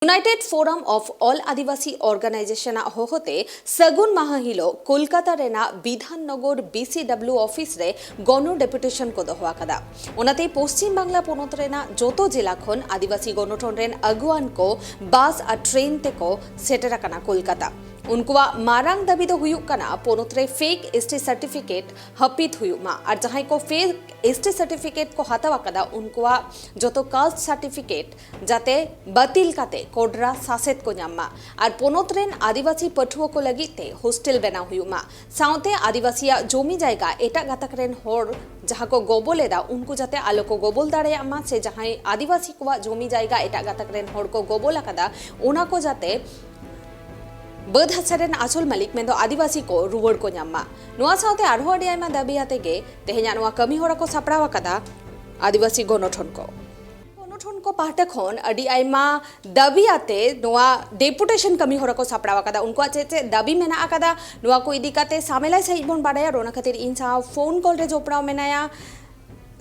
United forum of all Adivasi organisation होते सगुन माह हिलो कोलकाता रेना विधाननगर बीसीडब्ल्यू ऑफिस रे गण डेपुटेशन को दोहो आकादा ओनाते पश्चिम बांगला पोनोत रेना जोतो जिला खन आदिवासी गणठन रेन अगुआन को बस और ट्रेन ते को सेटर आकाना कोलकाता उनकुआ मारांग दाबी दो हुयुक काना पोनोत रे फेक एसटी सर्टिफिकेट हपित हुयुमा और जहां को फेक एसटी सर्टिफिकेट को हताव आकादा उनकुआ जोतो कास्ट सर्टिफिकेट जाते बातिल काते कोडरा सासेत को ᱧᱟᱢᱟ और पोनोत रेन आदिवासी पठुआ को लगिते हॉस्टेल बनाव हुयुमा साउते आदिवासिया जोमी जायगा एटा गातक रेन होर जहां को गोबोलेदा उनको जाते आलो को गोबोल दाड़ेयामा से जहां आदिवासी को जोमी जायगा एटा गातक रेन होर को गोबोल आकादा ओना को जाते बद हसारेन आसल मालिक मेंदो आदिवासी को रुवर को ᱧᱟᱢᱟ नोआ साउते आरहो अडी आयमा दाबी आते गे तेहेना नोआ कमी होरा को सापड़ाव आकादा आदिवासी गणठन को पाहटा खन अडी आयमा दाबी आते नोआ डेपुटेशन कमी होरा को सापड़ाव आकादा उनको चे दाबी मेना आकादा नोआ को इदी काते सामेला सही बोन बाडाया रोना खातिर इन सा फोन कॉल रे जोपड़ाव मेनाया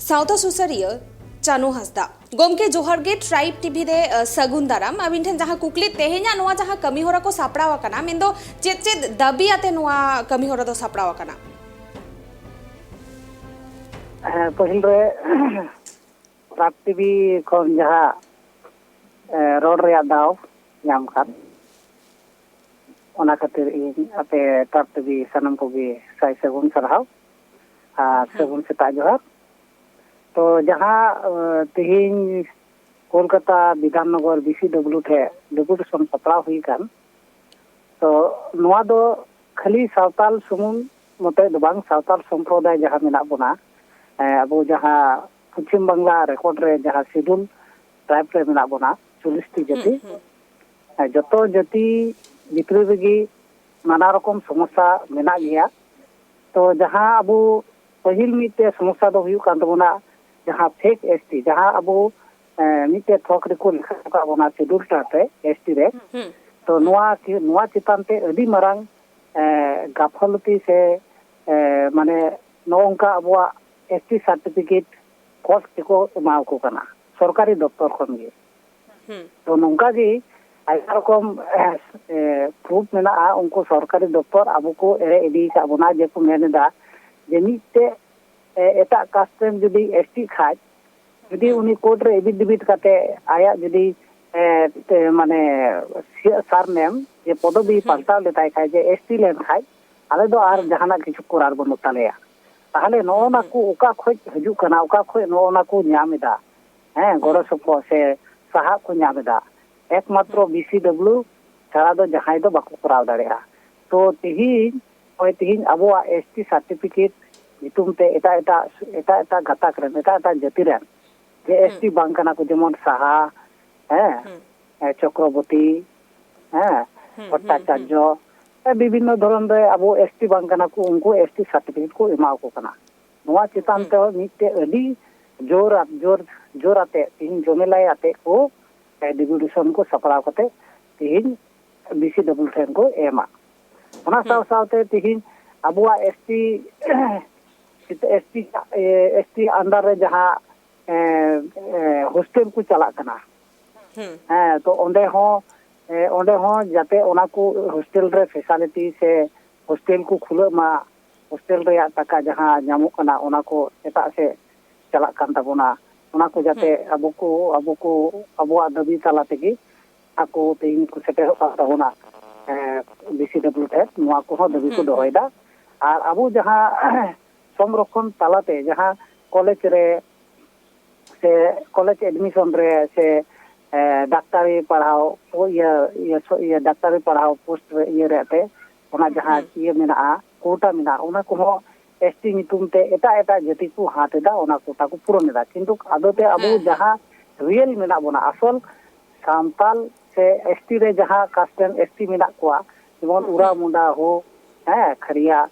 साउथा सुसरिया चानू हंसदा गोमके जोहर गे ट्राइब टीवी रे सगुन दाराम अबिन ठेन जहां कुकली तेहेना नोआ जहां कमी होरा को सापड़ाव आकाना मेंदो चे दाबी आते नोआ कमी होरा दो सापड़ाव आकाना पहिल रे ट्राइब टीवी खन जहां रोड रे दाव नाम खान ओना खातिर इन आपे ट्राइब टीवी सनम को भी साई सगुन सरहाव आ सगुन सेता जोहर तो जहाँ तिहिन कोलकाता विधाननगर बीसीडब्ल्यू थे डेपुटेशन सपड़ाव हुई कान तो नोआ दो खाली सावताल सुमुन मते दो बांग सावताल संप्रदाय जहाँ मेना बोना अब जहाँ पश्चिम बांगला रेकॉर्ड रे जहाँ शेड्यूल ट्राइब रे मेना बोना 40 जाति जतो जाति भितरी रेगी नाना रकम समस्या मेना गया तो जहाँ अब पहिल मिते समस्या दो हुई कान तबोना जहाँ फेक एसटी जहाँ अब मिते थोक रिको लिखा का बना शेड्यूल टाटे एसटी रे तो नोआ चितान ते अडी मारांग गाफलती से माने नोंका अबवा एसटी सर्टिफिकेट कोस्ट को एमाव को कना सरकारी दफ्तर खन गे तो नोंका गे आयमा रकम प्रूफ मेना उनको सरकारी दफ्तर अब को एरे इदी का बना जे को मेनेदा जे मिते एटा कास्टम जुदी एसटी खाज जुदी उनी कोर्ट रे एबिडिबिट काते आया जुदी माने सरनेम जे पदवी पाल्टाव लेताय खाय जे एसटी लेन खाय आले दो आर जहाना किछु कोरार बनु तालेया ताहले नोना को ओका खोज हजू कना ओका खोज नोना को ᱧᱟᱢᱮᱫᱟ गड़ो सपो से सहा को ᱧᱟᱢᱮᱫᱟ एकमात्र बीसीडब्ल्यू छाड़ा दो जहां दो बाको कोराव दाड़ेया तो तिहिन अबोआ एसटी सर्टिफिकेट नितुम ते एटा गाताक रेन एटा जाति रेन जे एसटी बांग कना को जेमन साहा चक्रवर्ती भट्टाचार्य विभिन्न धरन रे अब एसटी बांग कना को उनको एसटी सर्टिफिकेट को एमाव को कना नोआ चितान ते मिते अडी जोर आते तिहिन जमेलाय आते को डेपुटेशन को सपड़ाव कते तिहिन बीसीडब्ल्यू ठेन को एमा ओना सावते तिहिन अबुआ एसटी अंडर रे जहाँ हॉस्टेल को चला कना तो ओंडे हो जाते ओना को हॉस्टेल रे फैसिलिटी से हॉस्टेल को खुला मा हॉस्टेल रे टाका जहाँ नामो कना ओना को एटा से चला कान ताबोना ओना को जाते अबुआ दाबी तला तेगी आको तेइन को सेटे हो ताबोना बीसीडब्ल्यू थे नोआ को दाबी को दोहयदा और अब जहाँ संरक्षण तालाते जहाँ कॉलेज रे से कॉलेज एडमिशन रे से डाक्टरी पढ़ाओ ये डाक्टरी पढ़ाओ पोस्ट रे ये रहते ओना जहाँ ये मेना कोटा मेना ओना को एसटी नितुम ते एटा जाति को हातेदा ओना कोटा को पूरणेदा किंतु आदोते अब जहाँ रियल मेना बोना असल सांताल से एसटी रे जहाँ कास्टम एसटी मेना कोआ जेमन उरा मुंडा हो खरिया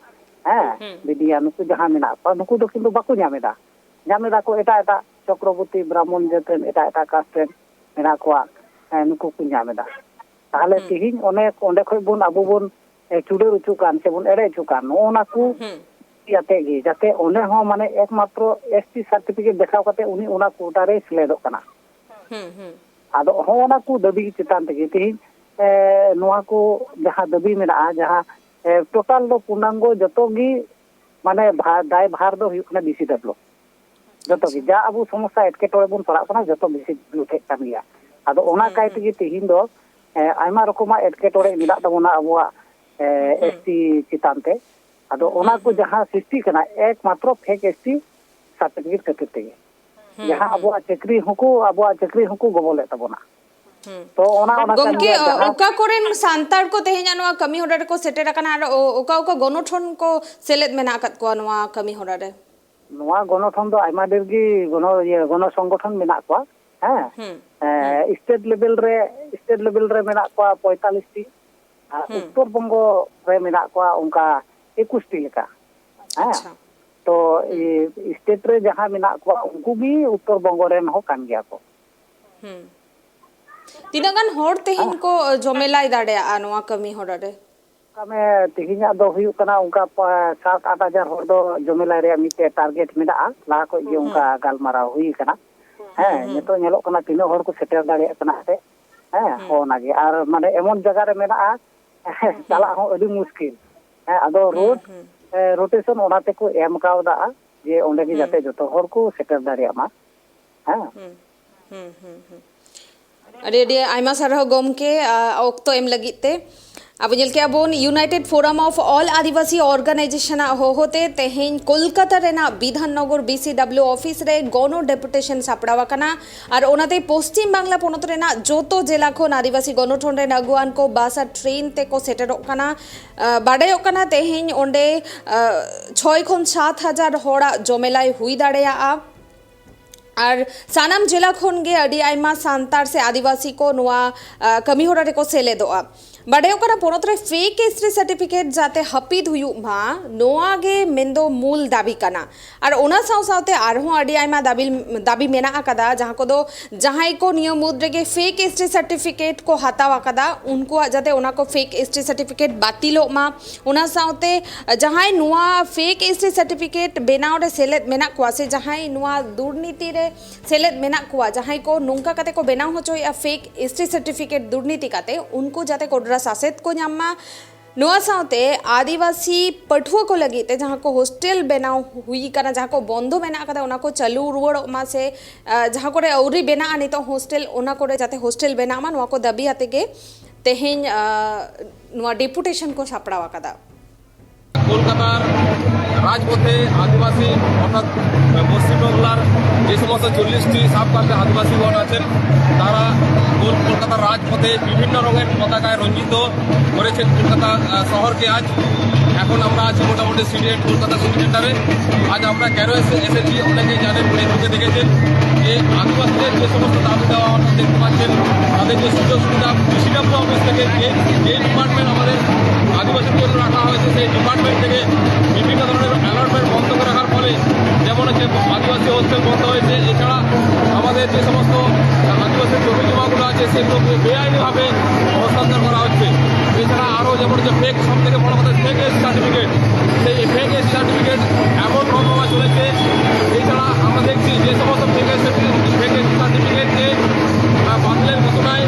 बिदिया नुकु जहाँ मेना पा नुकु दो किंतु बाको ᱧᱟᱢᱮदा को एटा चक्रवर्ती ब्राह्मण जतन एटा कास्टम मेना कोआ नुकु को ᱧᱟᱢᱮदा ताहले तिहिन अनेक ओंडे खय बुन अबो बुन चुडर उचु कान से बुन एड़े उचु कान ओना को याते गे जाते ओने हो माने एकमात्र एसटी सर्टिफिकेट देखाव काते उनी ओना कोटा रे सिलेदो कना ᱟᱫᱚ ᱦᱚᱸ ᱠᱚ ᱫᱟᱹᱵᱤ ᱪᱮᱛᱟᱱ ᱛᱮᱜᱮ ᱛᱮᱦᱮᱧ ᱱᱚᱣᱟ ᱠᱚ ᱡᱟᱦᱟᱸ ᱫᱟᱹᱵᱤ ᱢᱮᱱᱟᱜᱼᱟ, ᱡᱟᱦᱟᱸ ᱴᱳᱴᱟᱞ ᱫᱚ ᱯᱩᱨণᱟᱝᱜᱚ ᱡᱚᱛᱚ ᱜᱮ ᱢᱟᱱᱮ ᱫᱟᱭ ᱵᱷᱟᱨ ᱫᱚ ᱦᱩᱭᱩᱜ ᱠᱟᱱᱟ BCW ᱡᱚᱛᱚ ᱜᱮ ᱡᱟ ᱟᱵᱚ ᱥᱚᱢᱚᱥᱥᱟ ᱮᱴᱠᱮᱴᱚᱬᱮ ᱵᱚᱱ ᱯᱟᱲᱟᱜ ᱠᱟᱱᱟ ᱡᱚᱛᱚ BCW ᱴᱷᱮᱡ ᱠᱟᱱ ᱜᱮᱭᱟ। ᱟᱫᱚ ᱚᱱᱟ ᱠᱟᱭ ᱛᱮᱜᱮ ᱛᱮᱦᱮᱧ ᱫᱚ ᱟᱭᱢᱟ ᱨᱚᱠᱚᱢᱟᱜ ᱮᱴᱠᱮᱴᱚᱬᱮ ᱢᱮᱱᱟᱜ ᱛᱟᱵᱚᱱᱟ ᱟᱵᱚᱣᱟᱜ ST ᱪᱮᱛᱟᱱ ᱛᱮ। ᱟᱫᱚ ᱚᱱᱟ ᱠᱚ ᱡᱟᱦᱟᱸ ᱥᱨᱤᱥᱴᱤ ᱠᱟᱱᱟ ᱮᱠᱢᱟᱛᱨᱚ ᱯᱷᱮᱠ ST ᱥᱟᱨᱴᱤᱯᱷᱤᱠᱮᱴ ᱠᱷᱟᱹᱛᱤᱨ ᱛᱮᱜᱮ ᱡᱟᱦᱟᱸ ᱟᱵᱚᱣᱟᱜ ᱪᱟᱹᱠᱨᱤ ᱦᱚᱸᱠᱚ ᱜᱚᱵᱚᱞᱮᱫ ᱛᱟᱵᱚᱱᱟ। ᱛᱚ ᱚᱱᱟ ᱠᱟᱱ ᱜᱚᱢᱠᱮ ᱜᱮᱭᱟ ᱡᱟᱦᱟᱸ ᱚᱠᱟ ᱠᱚᱨᱮᱱ ᱥᱟᱱᱛᱟᱲ ᱠᱚ ᱛᱮᱦᱮᱧᱟᱜ ᱱᱚᱣᱟ ᱠᱟᱹᱢᱤ ᱦᱚᱨᱟ ᱨᱮᱠᱚ ᱥᱮᱴᱮर ᱟᱠᱟᱱᱟ ᱟᱨ ᱚᱠᱟ ᱜᱚᱱᱚᱴᱷᱚᱱ ᱠᱚ ᱥᱮᱞᱮᱫ ᱢᱮᱱᱟᱜ ᱟᱠᱟᱫ ᱠᱚᱣᱟ ᱱᱚᱣᱟ ᱠᱟᱹᱢᱤ ᱦᱚᱨᱟ ᱨᱮ? ᱱᱚᱣᱟ ᱜᱚᱱᱚᱴᱷᱚᱱ ᱫᱚ ᱟᱭᱢᱟ ᱰᱷᱮᱨ ᱜᱮ ᱜᱚᱱᱚ ᱥᱚᱝᱜᱚᱴᱷᱚᱱ ᱢᱮᱱᱟᱜ ᱠᱚᱣᱟ ᱦᱮᱸ। ᱥᱴᱮᱴ ᱞᱮᱵᱮᱞ ᱨᱮ ᱢᱮᱱᱟᱜ ᱠᱚᱣᱟ 45ᱴᱤ ᱟᱨ ᱩᱛᱛᱚᱨ ᱵᱚᱝᱜᱚ ᱨᱮ ᱢᱮᱱᱟᱜ ᱠᱚᱣᱟ ᱚᱱᱠᱟ 21ᱴᱤ ᱞᱮᱠᱟ ᱦᱮᱸ। ᱟᱪᱪᱷᱟ। ᱛᱚ ᱥᱴᱮᱴ ᱨᱮ ᱡᱟᱦᱟᱸ ᱢᱮᱱᱟᱜ ᱠᱚᱣᱟ ᱩᱱᱠᱩ ᱜᱮ ᱩᱛᱛᱚᱨ ᱵᱚᱝᱜᱚ ᱨᱮᱱ ᱦᱚᱸ ᱠᱟᱱ ᱜᱮᱭᱟ ᱠᱚ। ᱛᱤᱱᱟᱹᱜ ᱜᱟᱱ ᱦᱚᱲ ᱛᱮᱦᱮᱧ ᱠᱚ ᱡᱚᱢᱮᱞᱟᱭ ᱫᱟᱲᱮᱭᱟᱜᱼᱟ ᱱᱚᱣᱟ ᱠᱟᱹᱢᱤ ᱦᱚᱨᱟ ᱨᱮ? ᱛᱮᱦᱮᱧᱟᱜ ᱫᱚ ᱦᱩᱭᱩᱜ ᱠᱟᱱᱟ ᱚᱱᱠᱟ 7-8 ᱦᱟᱡᱟর ᱦᱚᱲ ᱫᱚ ᱡᱚᱢᱮᱞᱟᱭ ᱨᱮᱭᱟᱜ ᱢᱤᱫᱴᱮᱡ ᱴᱟᱨᱜᱮᱴ ᱢᱮᱱᱟᱜᱼᱟ। ᱞᱟᱦᱟ ᱠᱷᱚᱡ ᱜᱮ ᱚᱱᱠᱟ ᱜᱟᱞᱢᱟᱨᱟᱣ ᱦᱩᱭ ᱟᱠᱟᱱᱟ ᱦᱮᱸ। ᱱᱤᱛᱚᱜ ᱧᱮᱞᱚᱜ ᱠᱟᱱᱟ ᱛᱤᱱᱟᱹᱜ ᱦᱚᱲ ᱠᱚ ᱥᱮᱴᱮᱨ ᱫᱟᱲᱮᱭᱟᱜ ᱠᱟᱱᱟ ᱦᱮᱸ ᱚᱱᱟᱜᱮ ᱟᱨ ᱢᱟᱱᱮ ᱮᱢᱚᱱ ᱡᱟᱭᱜᱟ ᱨᱮ ᱢᱮᱱᱟᱜᱼᱟ ᱪᱟᱞᱟᱜ ᱦᱚᱸ ᱟᱹᱰᱤ ᱢᱩᱥᱠᱤᱞ ᱟᱫᱚ ᱨᱳᱴᱮᱥᱚᱱ ᱚᱱᱟ ᱛᱮᱠᱚ ᱮᱢ ᱠᱟᱣᱫᱟ ᱡᱮ ᱚᱸᱰᱮ ᱜᱮ ᱡᱟᱛᱮ ᱡᱚᱛᱚ ᱦᱚᱲ ᱠᱚ ᱥᱮᱴᱮᱨ ᱫᱟᱲᱮᱭᱟᱜ ᱢᱟ ᱦᱮᱸ। ᱟᱹᱰᱤ ᱟᱹᱰᱤ ᱟᱭᱢᱟ ᱥᱟᱨᱦᱟᱣ ᱜᱚᱢᱠᱮ ᱚᱠᱛᱚ ᱮᱢ ᱞᱟᱹᱜᱤᱫ ᱛᱮ। ᱟᱵᱚ ᱧᱮᱞ ᱠᱮᱜᱼᱟ ᱵᱚᱱ ᱤউনাইটেড ফোরাম অফ অল আদিবাসী অর্গানাইজেশনাᱜ ᱦᱚᱦᱚᱛᱮ ᱛᱮᱦᱮᱧ ᱠᱳᱞᱠᱟতা ᱨᱮᱱᱟᱜ ᱵᱤᱫᱷᱟᱱᱱᱚᱜᱚᱨ BCW ᱚᱯᱷᱤᱥ ᱨᱮ ᱜᱚᱱᱚ ᱰᱮᱯᱩᱴᱮᱥᱚᱱ ᱥᱟᱯᱲᱟᱣ ᱟᱠᱟᱱᱟ ᱟᱨ ᱚᱱᱟᱛᱮ ᱯᱚᱥᱪᱤᱢ ᱵᱟᱝᱞᱟ ᱯᱚᱱᱚᱛ ᱨᱮᱱᱟᱜ ᱡᱚᱛᱚ ᱡᱮᱞᱟ ᱠᱷᱚᱱ ᱟᱹᱫᱤᱵᱟᱹᱥᱤ ᱜᱚᱱᱚᱴᱷᱚᱱ ᱨᱮᱱ ᱟᱹᱜᱩᱣᱟᱱ ᱠᱚ ᱵᱟᱥ ᱟᱨ ᱴᱨᱮᱱ ᱛᱮᱠᱚ ᱥᱮᱴᱮᱨᱚᱜ ᱠᱟᱱᱟ। ᱵᱟᱰᱟᱭᱚᱜ ᱠᱟᱱᱟ ᱛᱮᱦᱮᱧ ᱚᱸᱰᱮ 6 ᱠᱷᱚᱱ 7 ᱦᱟᱡᱟᱨ ᱦᱚᱲᱟᱜ ᱡᱚᱢᱮᱞᱟᱭ ᱦᱩᱭ ᱫᱟᱲᱮᱭᱟᱜᱼᱟ। ᱟᱨ ᱥᱟᱱᱟᱢ ᱡᱮᱞᱟ ᱠᱷᱚᱱ ᱜᱮ ᱟᱹᱰᱤ ᱟᱭᱢᱟ ᱥᱟᱱᱛᱟᱲ ᱥᱮ ᱟᱹᱫᱤᱵᱟᱹᱥᱤ ᱠᱚ ᱱᱚᱣᱟ ᱠᱟᱹᱢᱤ ᱦᱚᱨᱟ ᱨᱮᱠᱚ ᱥᱮᱞᱮᱫᱚᱜᱼᱟ। ᱵᱟᱰᱟᱭᱚᱜ ᱠᱟᱱᱟ ᱯᱚᱱᱚᱛ ᱨᱮ ᱯᱷᱮᱠ ST ᱥᱟᱨᱴᱤᱯᱷᱤᱠᱮᱴ ᱡᱟᱛᱮ ᱦᱟᱹᱯᱤᱫ ᱦᱩᱭᱩᱜ ᱢᱟ ᱱᱚᱣᱟ ᱜᱮ ᱢᱮᱱᱫᱚ ᱢᱩᱞ ᱫᱟᱵᱤ ᱠᱟᱱᱟ। ᱟᱨ ᱚᱱᱟ ᱥᱟᱶ ᱥᱟᱶᱛᱮ ᱟᱨᱦᱚᱸ ᱟᱹᱰᱤ ᱟᱭᱢᱟ ᱫᱟᱵᱤ ᱢᱮᱱᱟᱜ ᱟᱠᱟᱫᱟ ᱡᱟᱦᱟᱸ ᱠᱚᱫᱚ ᱡᱟᱦᱟᱸᱭ ᱠᱚ ᱱᱤᱭᱟᱹ ᱢᱩᱫᱽ ᱨᱮᱜᱮ ᱯᱷᱮᱠ ST ᱥᱟᱨᱴᱤᱯᱷᱤᱠᱮᱴ ᱠᱚ ᱦᱟᱛᱟᱣ ᱟᱠᱟᱫᱟ ᱩᱱᱠᱩᱣᱟᱜ ᱡᱟᱛᱮ ᱚᱱᱟ ᱠᱚ ᱯᱷᱮᱠ ST ᱥᱟᱨᱴᱤᱯᱷᱤᱠᱮᱴ ᱵᱟᱹᱛᱤᱞᱚᱜ ᱢᱟ। ᱚᱱᱟ ᱥᱟᱶᱛᱮ ᱡᱟᱦᱟᱸᱭ ᱱᱚᱣᱟ ᱯᱷᱮᱠ ST ᱥᱟᱨᱴᱤᱯᱷᱤᱠᱮᱴ ᱵᱮᱱᱟᱣ ᱨᱮ ᱥᱮᱞᱮᱫ ᱢᱮᱱᱟᱜ ᱠᱚᱣᱟ ᱥᱮ ᱡᱟᱦᱟᱸᱭ ᱱᱚᱣᱟ ᱫᱩᱨᱱᱤᱛᱤ ᱨᱮ ᱥᱮᱞᱮᱫ ᱢᱮᱱᱟᱜ ᱠᱚᱣᱟ ᱡᱟᱦᱟᱸᱭ ᱠᱚ ᱱᱚᱝᱠᱟ ᱠᱟᱛᱮ ᱠᱚ ᱵᱮᱱᱟᱣ ᱦᱚᱪᱚᱭᱮᱫᱼᱟ ᱯᱷᱮᱠ ST ᱥᱟᱨᱴᱤᱯᱷᱤᱠᱮᱴ ᱫᱩᱨᱱᱤᱛᱤ ᱠᱟᱛᱮ उनको जाते कोडरा सासेत को ᱧᱟᱢ ᱢᱟ। ᱱᱚᱣᱟ ᱥᱟᱶᱛᱮ ᱟᱹᱫᱤᱵᱟᱹᱥᱤ ᱯᱟᱹᱴᱷᱩᱣᱟᱹ ᱠᱚ ᱞᱟᱹᱜᱤᱫ ᱛᱮ ᱡᱟᱦᱟᱸ ᱠᱚ ᱦᱳᱥᱴᱮᱞ ᱵᱮᱱᱟᱣ ᱦᱩᱭ ᱟᱠᱟᱱᱟ ᱡᱟᱦᱟᱸ ᱠᱚ ᱵᱚᱱᱫᱚ ᱢᱮᱱᱟᱜ ᱟᱠᱟᱫᱟ ᱚᱱᱟ ᱠᱚ ᱪᱟᱹᱞᱩ ᱨᱩᱣᱟᱹᱲᱚᱜ ᱢᱟ ᱥᱮ ᱡᱟᱦᱟᱸ ᱠᱚᱨᱮ ᱟᱹᱣᱨᱤ ᱵᱮᱱᱟᱜᱼᱟ ᱱᱤᱛᱚᱜ ᱦᱳᱥᱴᱮᱞ ᱚᱱᱟ ᱠᱚᱨᱮ ᱡᱟᱛᱮ ᱦᱳᱥᱴᱮᱞ ᱵᱮᱱᱟᱜ ᱢᱟ ᱱᱚᱣᱟ ᱠᱚ ᱫᱟᱹᱵᱤ ᱟᱛᱮ ᱜᱮ ᱛᱮᱦᱮᱧ ᱱᱚᱣᱟ ᱰᱮᱯᱩᱴᱮᱥᱚᱱ ᱠᱚ ᱥᱟᱯᱲᱟᱣ ᱟᱠᱟᱫᱟ। কলকাতার রাজপথে আদিবাসী অর্থাৎ পশ্চিমবাংলার যে সমস্ত 40টি সাবকান্ট্রি আদিবাসীগণ আছেন তারা কলকাতার রাজপথে বিভিন্ন রঙের পতাকায় রঞ্জিত করেছেন কলকাতা শহরকে। আজ এখন আমরা আছি মোটামুটি কলকাতা সিটি সেন্টারে। আজ আমরা কেন এসেছি অনেকেই জানেন, ফেসবুকে দেখেছেন যে আদিবাসীদের যে সমস্ত দাবি দেওয়া অর্থাৎ দেখতে পাচ্ছেন তাদের যে সুযোগ সুবিধা BCW অফিস থেকে যে ডিপার্টমেন্ট আমাদের আদিবাসীদের জন্য রাখা হয়েছে সেই ডিপার্টমেন্ট থেকে বিভিন্ন ধরনের অ্যালটমেন্ট বন্ধ করে রাখার ফলে যেমন হচ্ছে আদিবাসী হোস্টেল বন্ধ হয়েছে। এছাড়া আমাদের যে সমস্ত আদিবাসী জমি জমাগুলো আছে সেগুলোকে বেআইনিভাবে হস্তান্তর করা হচ্ছে। এছাড়া আরও যেমন হচ্ছে ফেক, সব থেকে বড় কথা ফেক ST সার্টিফিকেট, সেই ফেক ST সার্টিফিকেট এমন রকম চলেছে। এছাড়া আমরা দেখছি যে সমস্ত ফেক ST সার্টিফিকেটকে বাতিলের ঘোষণায়